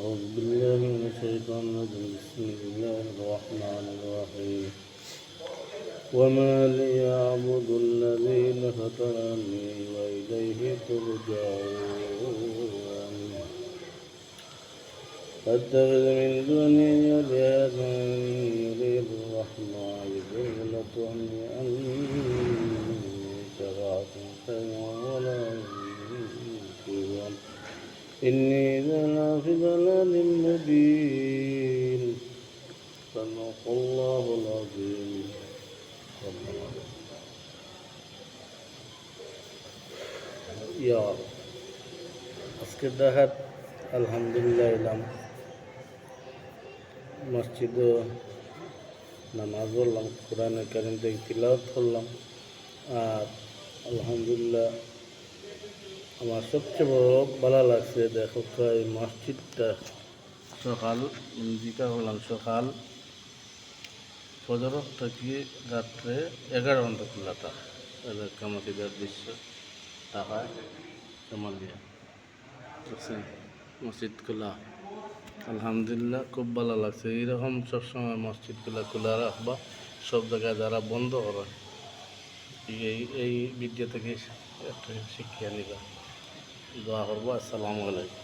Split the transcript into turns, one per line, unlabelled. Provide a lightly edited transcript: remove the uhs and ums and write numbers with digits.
أعوذ بالله من الشيطان الرجيم بسم الله الرحمن الرحيم وما لي أعبد الذين فطرني وإليه ترجعون أتخذ من دونه آلهة يريد الرحمن بغلة أني شفعت خيرا ولا ينكرون إني إذا لفي ضلال مبين صدق الله العظيم يا رب আজকে দেখাত আলহামদুলিল্লাহ এলাম মসজিদে নামাজ পড়লাম, কোরআনে কারিম থেকে তিলাওয়াত করলাম। আর আলহামদুলিল্লাহ আমার সবচেয়ে বড় ভালো লাগছে, দেখো এই মসজিদটা সকাল যেটা হলাম সকাল ফজর থেকে রাত্রে 11 ঘন্টা খোলা থাকে। এলাকা মসজিদের দৃশ্য টাকায় জমা দিয়া মসজিদ খোলা, আলহামদুলিল্লাহ খুব ভালো লাগছে। এইরকম সবসময় মসজিদগুলো খোলা রাখবা, সব জায়গায় যারা বন্ধ করে এই ভিডিও থেকে একটা শিক্ষা নিবা। দোয়া করবো। আসসালামু আলাইকুম।